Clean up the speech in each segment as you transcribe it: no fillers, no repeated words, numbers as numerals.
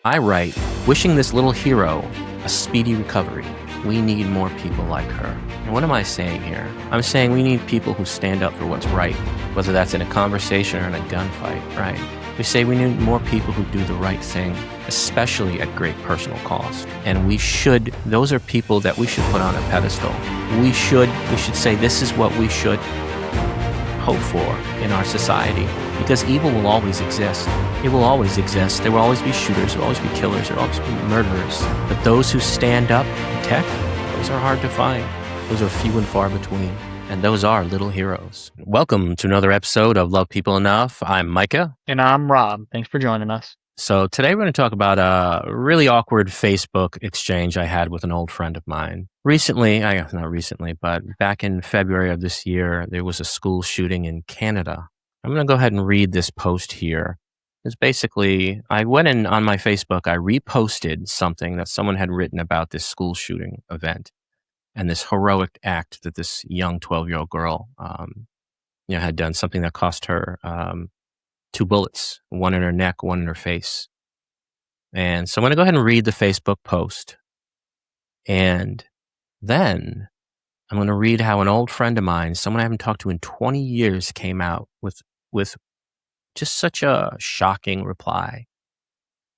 I write, wishing this little hero a speedy recovery. We need more people like her. And what am I saying here? I'm saying we need people who stand up for what's right, whether that's in a conversation or in a gunfight, right? We say we need more people who do the right thing, especially at great personal cost. And those are people that we should put on a pedestal. We should say this is what we should hope for in our society, because evil will always exist. It will always exist. There will always be shooters, there will always be killers, there will always be murderers. But those who stand up and protect, those are hard to find. Those are few and far between. And those are little heroes. Welcome to another episode of Love People Enough. I'm Micah. And I'm Rob. Thanks for joining us. So today we're going to talk about a really awkward Facebook exchange I had with an old friend of mine. Not recently, but back in February of this year, there was a school shooting in Canada. I'm going to go ahead and read this post here. It's basically, I went in on my Facebook, I reposted something that someone had written about this school shooting event and this heroic act that this young 12-year-old girl had done, something that cost her 2 bullets, one in her neck, one in her face. And so I'm going to go ahead and read the Facebook post. And then I'm going to read how an old friend of mine, someone I haven't talked to in 20 years, came out with just such a shocking reply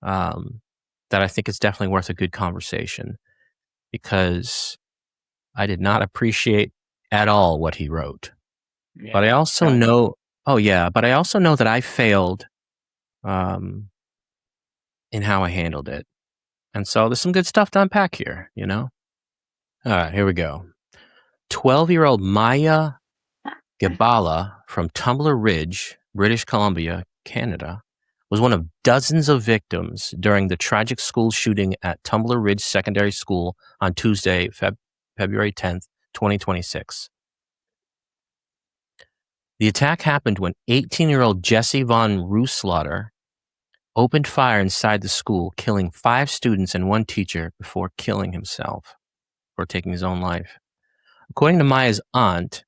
that I think is definitely worth a good conversation, because I did not appreciate at all what he wrote. Yeah, But I also know, that I failed in how I handled it. And so there's some good stuff to unpack here, you know? All right, here we go. 12-year-old Maya Gabala from Tumbler Ridge, British Columbia, Canada, was one of dozens of victims during the tragic school shooting at Tumbler Ridge Secondary School on Tuesday, February 10th, 2026. The attack happened when 18-year-old Jesse von Ruslauter opened fire inside the school, killing 5 students and 1 teacher before killing himself or taking his own life. According to Maya's aunt,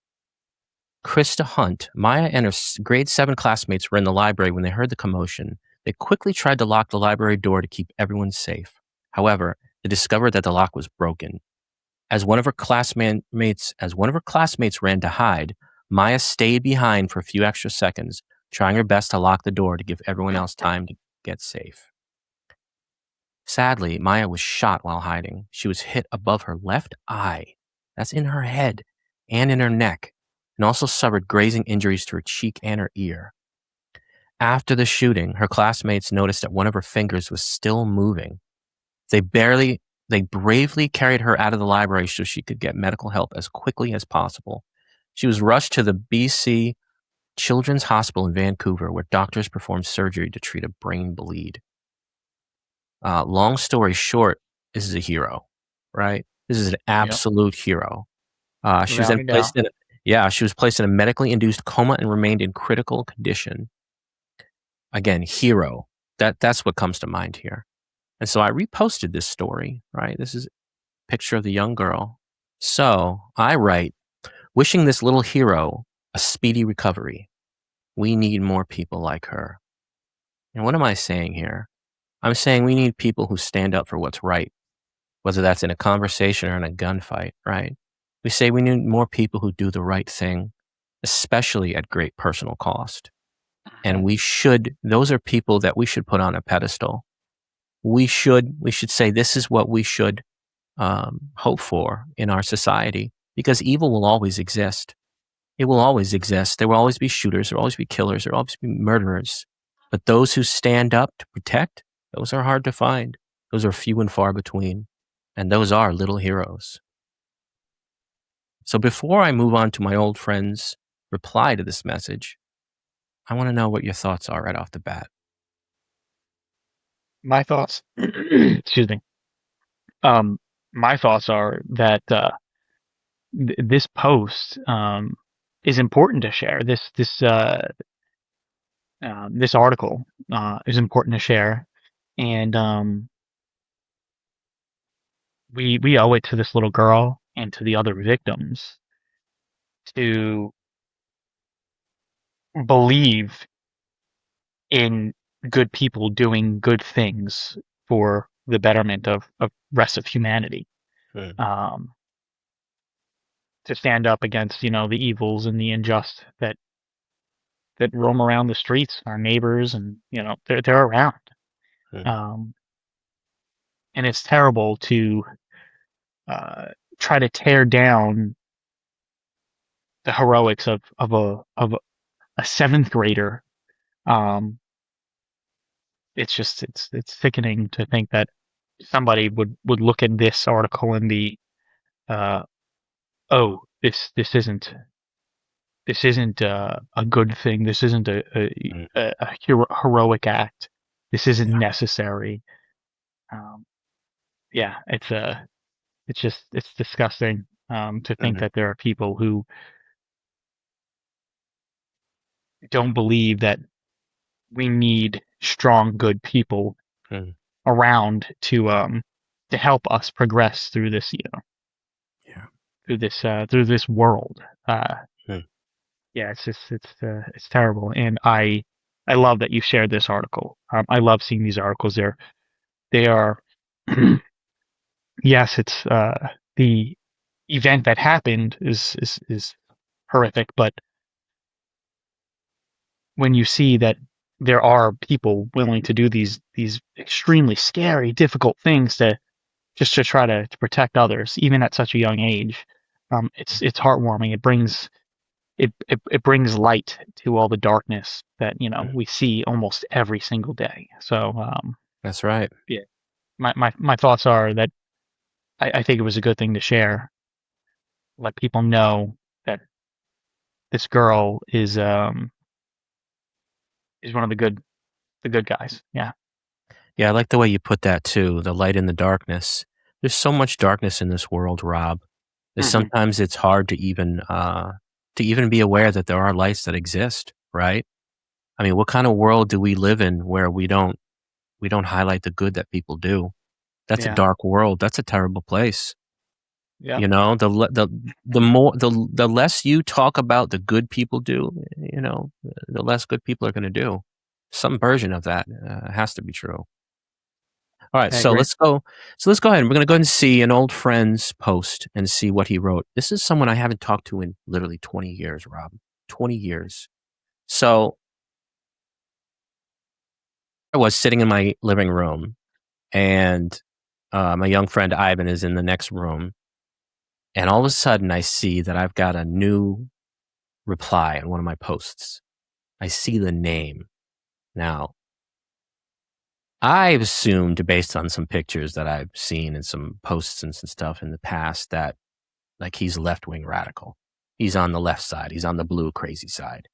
Krista Hunt, Maya and her grade 7 classmates were in the library when they heard the commotion. They quickly tried to lock the library door to keep everyone safe. However, they discovered that the lock was broken. As one of her classmates ran to hide, Maya stayed behind for a few extra seconds, trying her best to lock the door to give everyone else time to get safe. Sadly, Maya was shot while hiding. She was hit above her left eye, that's in her head, and in her neck, and also suffered grazing injuries to her cheek and her ear. After the shooting, her classmates noticed that one of her fingers was still moving. They bravely carried her out of the library so she could get medical help as quickly as possible. She was rushed to the BC Children's Hospital in Vancouver, where doctors performed surgery to treat a brain bleed. Long story short, this is a hero, right? This is an absolute hero. She was then placed in a medically induced coma and remained in critical condition. Again, hero. That's what comes to mind here. And so I reposted this story, right? This is a picture of the young girl. So I write, wishing this little hero a speedy recovery. We need more people like her. And what am I saying here? I'm saying we need people who stand up for what's right, whether that's in a conversation or in a gunfight, right? We say we need more people who do the right thing, especially at great personal cost. And those are people that we should put on a pedestal. We should say this is what we should hope for in our society, because evil will always exist. It will always exist. There will always be shooters, there will always be killers, there will always be murderers. But those who stand up to protect, those are hard to find. Those are few and far between. And those are little heroes. So before I move on to my old friend's reply to this message, I want to know what your thoughts are right off the bat. My thoughts, excuse me. My thoughts are that this post is important to share. This article is important to share, and we owe it to this little girl and to the other victims to believe in good people doing good things for the betterment of rest of humanity. Mm. To stand up against, the evils and the unjust that roam around the streets, our neighbors, and they're around. Mm. Um, and it's terrible to try to tear down the heroics of a seventh grader. Um, it's sickening to think that somebody would look at this article and be, oh, this isn't a good thing. This isn't Mm. a heroic act. This isn't necessary. Um, yeah, it's disgusting to think Mm. that there are people who don't believe that we need strong, good people Mm. around to help us progress through this, Yeah. through this world. Mm. Yeah, it's terrible, and I love that you shared this article. I love seeing these articles. They are yes, it's the event that happened is horrific, but when you see that there are people willing to do these extremely scary, difficult things to just to try to protect others, even at such a young age, it's heartwarming. It brings light to all the darkness that Mm. we see almost every single day. So That's right. yeah, my thoughts are that I think it was a good thing to share, let people know that this girl is one of the good guys. Yeah. Yeah, I like the way you put that too, the light in the darkness. There's so much darkness in this world, Rob, that Hmm. sometimes it's hard to even be aware that there are lights that exist, right? I mean, what kind of world do we live in where we don't highlight the good that people do? That's a Yeah. dark world. That's a terrible place. Yep. You know, the less you talk about the good people do, the less good people are going to do. Some version of that has to be true. All right, I so agree. let's go. So let's go ahead. We're going to go ahead and see an old friend's post and see what he wrote. This is someone I haven't talked to in literally 20 years, Rob. 20 years. So I was sitting in my living room, and my young friend Ivan is in the next room, and all of a sudden I see that I've got a new reply on one of my posts. I see the name. Now, I've assumed, based on some pictures that I've seen and some posts and some stuff in the past, that like he's left wing radical. He's on the left side. He's on the blue crazy side.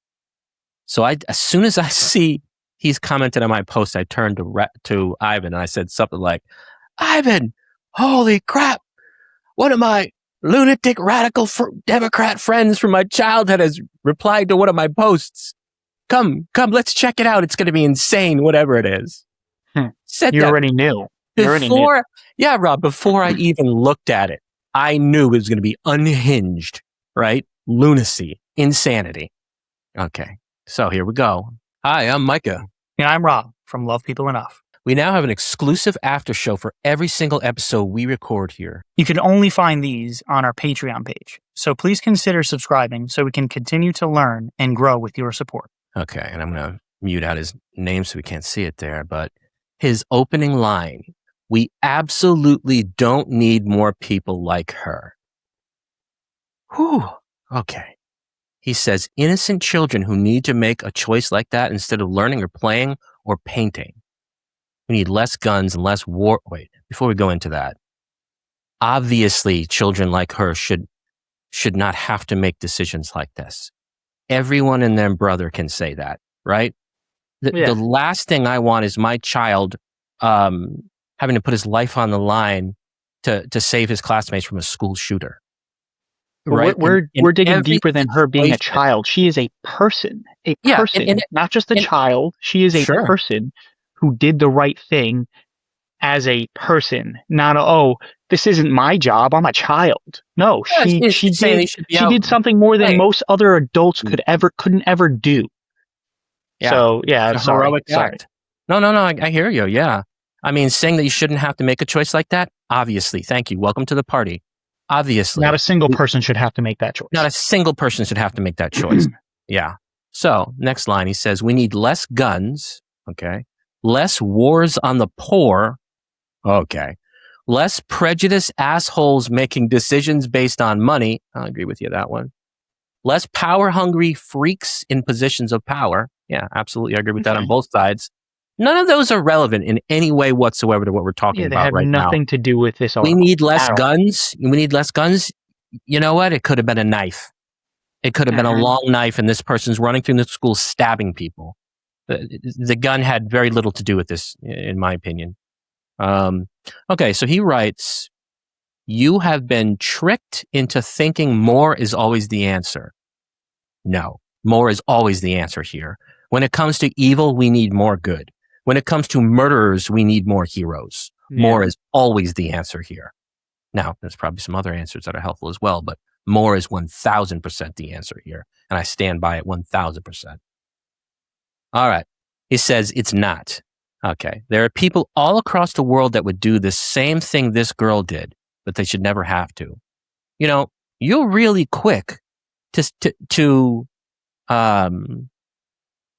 So as soon as I see he's commented on my post, I turned to Ivan and I said something like, "Ivan, holy crap! One of my lunatic radical Democrat friends from my childhood has replied to one of my posts. Come, let's check it out. It's going to be insane, whatever it is." Hmm. Said You that already knew. You already knew. before, yeah, Rob, before I even looked at it. I knew it was going to be unhinged, right? Lunacy, insanity. Okay, so here we go. Hi, I'm Micah. And I'm Rob from Love People Enough. We now have an exclusive after show for every single episode we record here. You can only find these on our Patreon page, so please consider subscribing so we can continue to learn and grow with your support. Okay, and I'm going to mute out his name so we can't see it there, but his opening line, "We absolutely don't need more people like her." Whew. Okay. He says, innocent children who need to make a choice like that instead of learning or playing or painting. We need less guns and less war. Wait, before we go into that, obviously children like her should not have to make decisions like this. Everyone and their brother can say that, right? The last thing I want is my child having to put his life on the line to save his classmates from a school shooter. Right? We're digging every deeper than her being a situation. child. She is a person, Yeah, and not just a child. She is a Sure. person who did the right thing as a person, not oh, this isn't my job. I'm a child. No, Yeah, she saying they did should be she out did something more than playing. most other adults couldn't ever do. Yeah. So yeah, It's a heroic sorry. act. No, I hear you. Yeah. I mean, saying that you shouldn't have to make a choice like that, obviously. Thank you. Welcome to the party. Obviously. Not a single person should have to make that choice. Not a single person should have to make that choice. Yeah. So, next line, he says, we need less guns, okay? Less wars on the poor, okay. Less prejudiced assholes making decisions based on money. I agree with you, that one. Less power-hungry freaks in positions of power. Yeah, absolutely. I agree with that on both sides. None of those are relevant in any way whatsoever to what we're talking about right now. They have nothing to do with this article. We need less guns. We need less guns. You know what? It could have been a knife. It could have been a long knife, and this person's running through the school stabbing people. The gun had very little to do with this, in my opinion. Okay, so he writes, you have been tricked into thinking more is always the answer. No, more is always the answer here. When it comes to evil, we need more good. When it comes to murderers, we need more heroes. Yeah. More is always the answer here. Now, there's probably some other answers that are helpful as well, but more is 1,000% the answer here. And I stand by it 1,000%. All right. He says it's not. Okay. There are people all across the world that would do the same thing this girl did, but they should never have to. You know, you're really quick to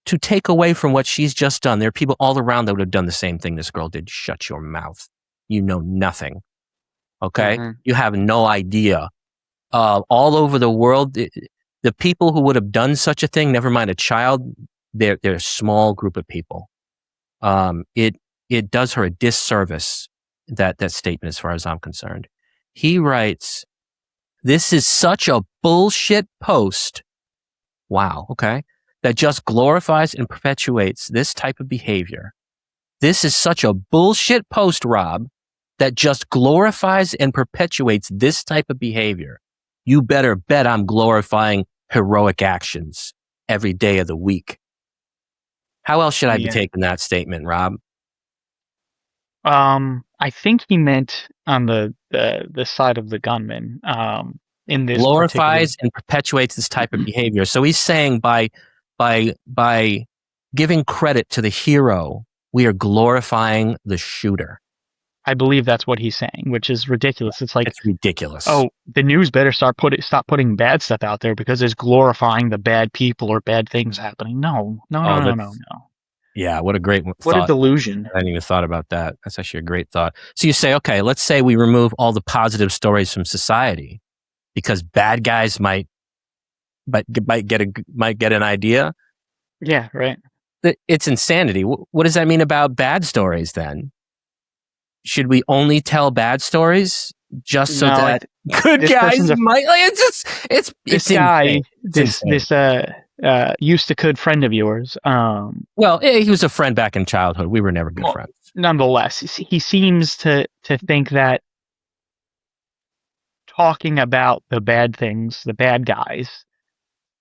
take away from what she's just done. There are people all around that would have done the same thing this girl did. Shut your mouth. You know nothing. Okay? Mm-hmm. You have no idea. All over the world, the people who would have done such a thing, never mind a child, they're a small group of people. It does her a disservice, that statement, as far as I'm concerned. He writes, this is such a bullshit post. Wow. Okay. That just glorifies and perpetuates this type of behavior. This is such a bullshit post, Rob, that just glorifies and perpetuates this type of behavior. You better bet I'm glorifying heroic actions every day of the week. How else should I be taking that statement, Rob? I think he meant on the side of the gunman. In this glorifies and perpetuates this type of behavior. So he's saying by giving credit to the hero, we are glorifying the shooter. I believe that's what he's saying, which is ridiculous. It's like, it's ridiculous. Oh, the news better stop putting bad stuff out there because it's glorifying the bad people or bad things happening. No. Yeah, what a great thought. What a delusion. I hadn't even thought about that. That's actually a great thought. So you say, okay, let's say we remove all the positive stories from society because bad guys might get an idea. Yeah, right. It's insanity. What does that mean about bad stories then? Should we only tell bad stories just so that good guys might? Like, this guy, this used to good friend of yours. Well, he was a friend back in childhood. We were never good friends. Nonetheless, he seems to think that talking about the bad things, the bad guys,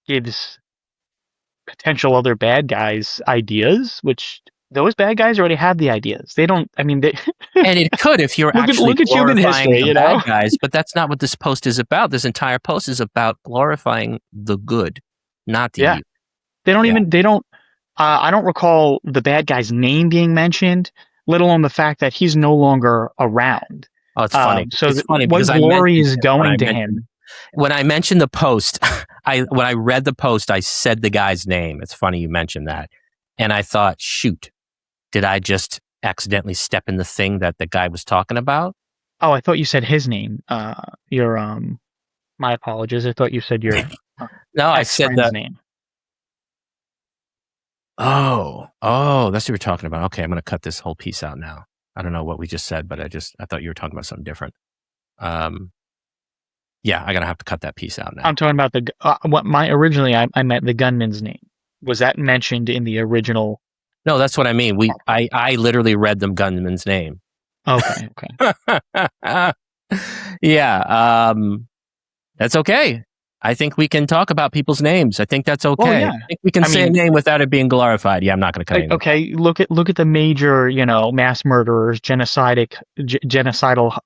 gives potential other bad guys ideas, which those bad guys already have the ideas. They don't. I mean, and it could if you're actually look at human history, the bad guys. But that's not what this post is about. This entire post is about glorifying the good, not the evil. They don't even. They don't. I don't recall the bad guy's name being mentioned, let alone the fact that he's no longer around. Oh, it's funny. So it's funny what glory is going to him? When I mentioned the post, when I read the post, I said the guy's name. It's funny you mentioned that, and I thought, shoot. Did I just accidentally step in the thing that the guy was talking about? Oh, I thought you said his name. My apologies. I thought you said your no, I said that name. Oh, that's what you're talking about. Okay, I'm going to cut this whole piece out now. I don't know what we just said, but I thought you were talking about something different. Yeah, I'm going to have to cut that piece out now. I'm talking about originally I meant the gunman's name. Was that mentioned in the original? No, that's what I mean. I literally read the gunman's name. Okay. Yeah, that's okay. I think we can talk about people's names. I think that's okay. Well, yeah. I think we can say a name without it being glorified. Yeah, I'm not going to cut it. Okay, look at the major, mass murderers, genocidal,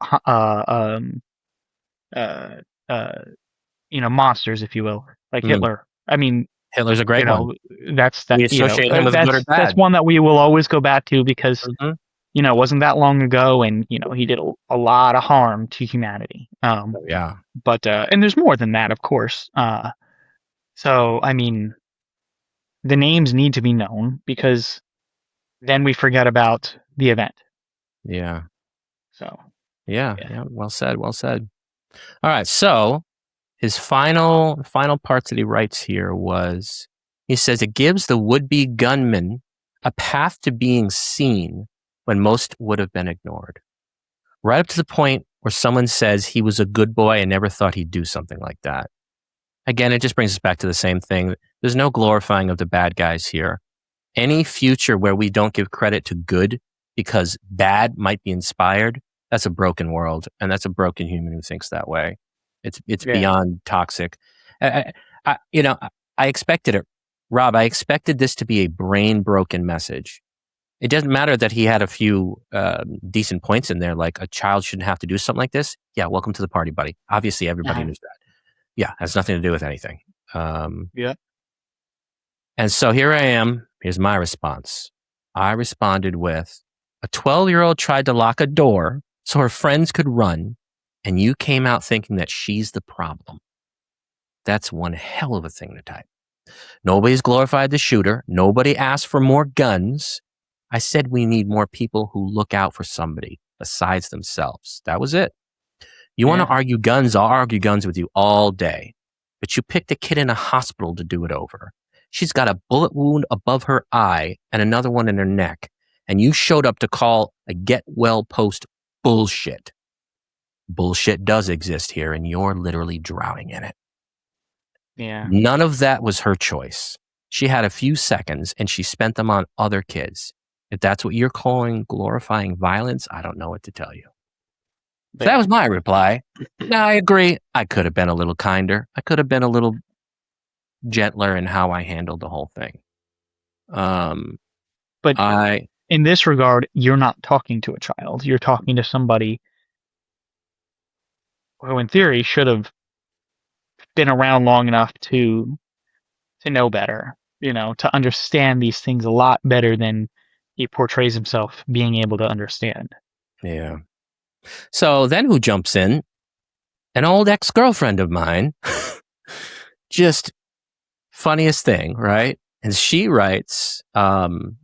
monsters, if you will, like Hitler. I mean, Hitler's a great one. That's that. We associate him with good or bad. That's one that we will always go back to because it wasn't that long ago, and he did a lot of harm to humanity. Yeah. But and there's more than that, of course. So I mean, the names need to be known because then we forget about the event. Yeah. So Yeah. yeah, Yeah. Well said. Well said. All right. So his final parts that he writes here was, he says, it gives the would-be gunman a path to being seen when most would have been ignored. Right up to the point where someone says he was a good boy and never thought he'd do something like that. Again, it just brings us back to the same thing. There's no glorifying of the bad guys here. Any future where we don't give credit to good because bad might be inspired, that's a broken world, and that's a broken human who thinks that way. It's yeah, beyond toxic. I expected it, Rob. I expected this to be a brain broken message. It doesn't matter that he had a few decent points in there, like a child shouldn't have to do something like this. Yeah, welcome to the party, buddy. Obviously, everybody knows that. Yeah, has nothing to do with anything. yeah, And so here I am. Here's my response. I responded with, a 12-year-old tried to lock a door so her friends could run, and you came out thinking that she's the problem. That's one hell of a thing to type. Nobody's glorified the shooter. Nobody asked for more guns. I said we need more people who look out for somebody besides themselves. That was it. You want to yeah, argue guns? I'll argue guns with you all day. But you picked a kid in a hospital to do it over. She's got a bullet wound above her eye and another one in her neck. And you showed up to call a get well post bullshit. Bullshit does exist here, and you're literally drowning in it. yeah. None of that was her choice. She had a few seconds, and she spent them on other kids. If that's what you're calling glorifying violence, I don't know what to tell you. So that was my reply. Now, I agree. I could have been a little kinder. I could have been a little gentler in how I handled the whole thing. But I in this regard, you're not talking to a child. You're talking to somebody who, in theory, should have been around long enough to know better. To understand these things a lot better than he portrays himself being able to understand. Yeah. So then who jumps in? An old ex-girlfriend of mine. Just funniest thing, right? And she writes, and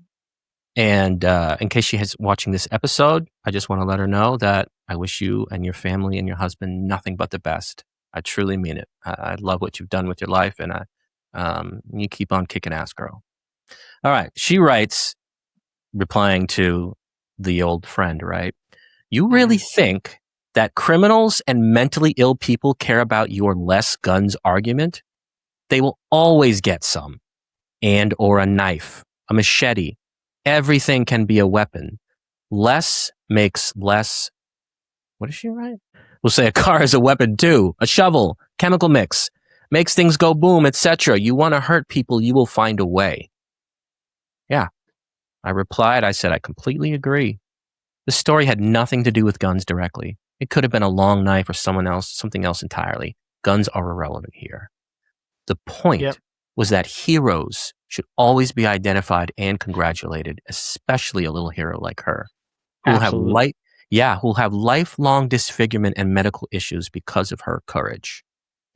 in case she is watching this episode, I just want to let her know that I wish you and your family and your husband nothing but the best. I truly mean it. I love what you've done with your life, and you keep on kicking ass, girl. All right. She writes, replying to the old friend, right? You really think that criminals and mentally ill people care about your less guns argument? They will always get some, and or a knife, a machete. Everything can be a weapon. Less makes less. What does she write? We'll say a car is a weapon too. A shovel, chemical mix, makes things go boom, etc. You want to hurt people, you will find a way. Yeah. I replied, I said, I completely agree. The story had nothing to do with guns directly. It could have been a long knife or something else entirely. Guns are irrelevant here. The point was that heroes should always be identified and congratulated, especially a little hero like her, who will who'll have lifelong disfigurement and medical issues because of her courage.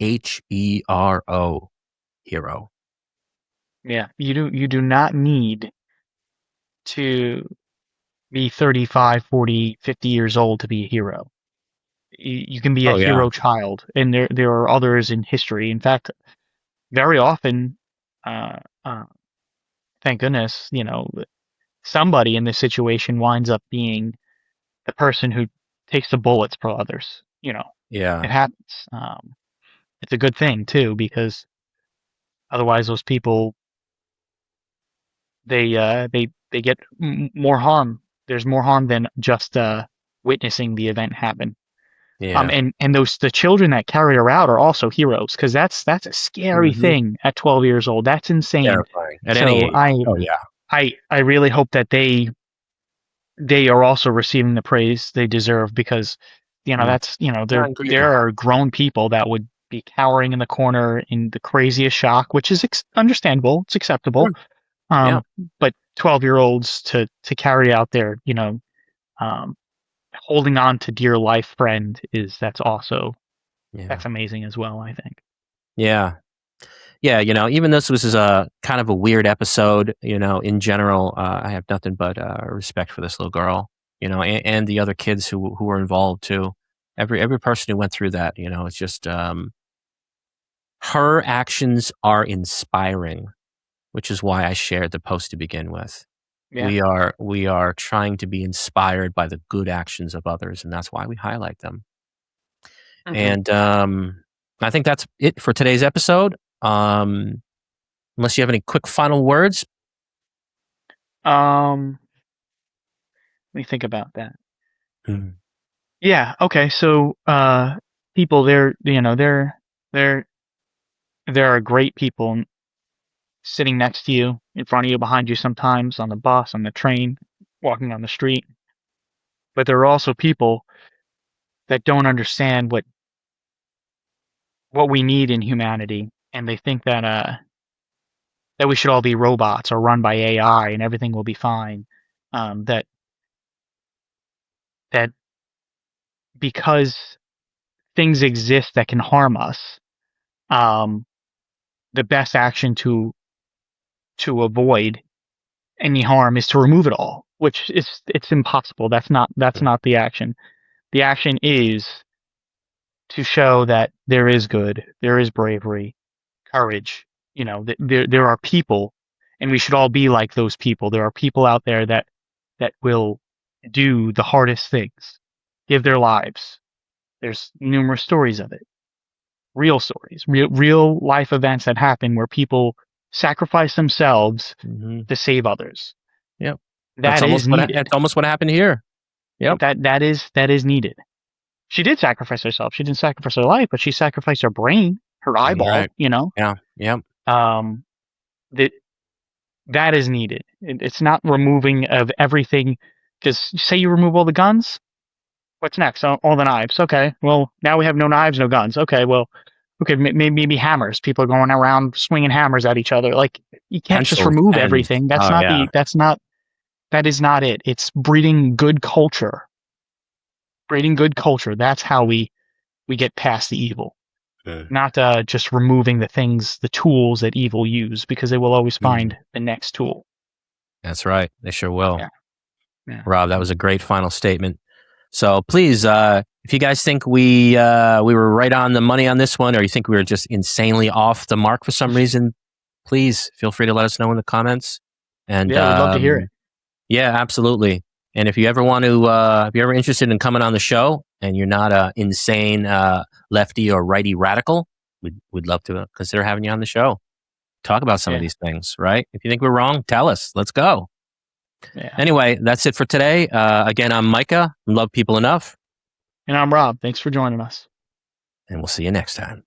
HERO, hero. Yeah, you do not need to be 35, 40, 50 years old to be a hero. You can be a Oh yeah, hero child, and there are others in history. In fact, very often, uh, uh, thank goodness, somebody in this situation winds up being the person who takes the bullets for others. yeah, It happens. It's a good thing too, because otherwise those people they get more harm. There's more harm than just witnessing the event happen. yeah. And the children that carry her out are also heroes, because that's a scary Mm-hmm. thing at 12 years old. That's insane. Terrifying at any So age. Oh yeah. I really hope that they are also receiving the praise they deserve, because Mm. that's I there agree with there that. are grown people that would be cowering in the corner in the craziest shock, which is understandable. It's acceptable. Sure. Yeah. But 12-year-olds to carry out their holding on to dear life friend that's Yeah. amazing as well, I think. Yeah. Yeah, even this was a kind of a weird episode, in general, I have nothing but respect for this little girl, and the other kids who were involved too. Every person who went through that, it's just her actions are inspiring, which is why I shared the post to begin with. Yeah. We are trying to be inspired by the good actions of others, and that's why we highlight them. Mhm. And I think that's it for today's episode. Unless you have any quick final words. Let me think about that. Mhm. Yeah. Okay. So, people, there are great people sitting next to you, in front of you, behind you, sometimes on the bus, on the train, walking on the street. But there are also people that don't understand what we need in humanity, and they think that we should all be robots or run by AI and everything will be fine. That because things exist that can harm us, um, the best action to avoid any harm is to remove it all, which it's impossible. That's not the action. The action is to show that there is good, there is bravery, courage. There are people, and we should all be like those people. There are people out there that will do the hardest things, give their lives. There's numerous stories of it, real stories, real life events that happen where people sacrifice themselves Mhm. to save others. Yep. That is needed. That's almost what happened here. Yep. That is needed. She did sacrifice herself. She didn't sacrifice her life, but she sacrificed her brain, her Yeah, you're eyeball. right. Yeah. Yep. Um, that that is needed. It's not removing of everything. Because say you remove all the guns, what's next? All the knives. Okay, well now we have no knives, no guns. Okay, well, okay, maybe hammers. People are going around swinging hammers at each other. Like, you can't just Pencils, remove pens. everything. Oh, yeah. That is not it. It's breeding good culture. Breeding good culture. That's how we get past the evil. Mm. Not just removing the tools that evil use, because they will always find the next tool. That's right. They sure will. Yeah. Yeah. Rob, that was a great final statement. So please, if you guys think we were right on the money on this one, or you think we were just insanely off the mark for some reason, please feel free to let us know in the comments. And Yeah, we'd love to hear it. yeah, absolutely. And if you ever want to, if you're ever interested in coming on the show and you're not a insane lefty or righty radical, we'd love to consider having you on the show. Talk about some of Yeah. these things, right? If you think we're wrong, tell us. Let's go. Yeah. Anyway, that's it for today. Again, I'm Micah. Love people enough. And I'm Rob. Thanks for joining us. And we'll see you next time.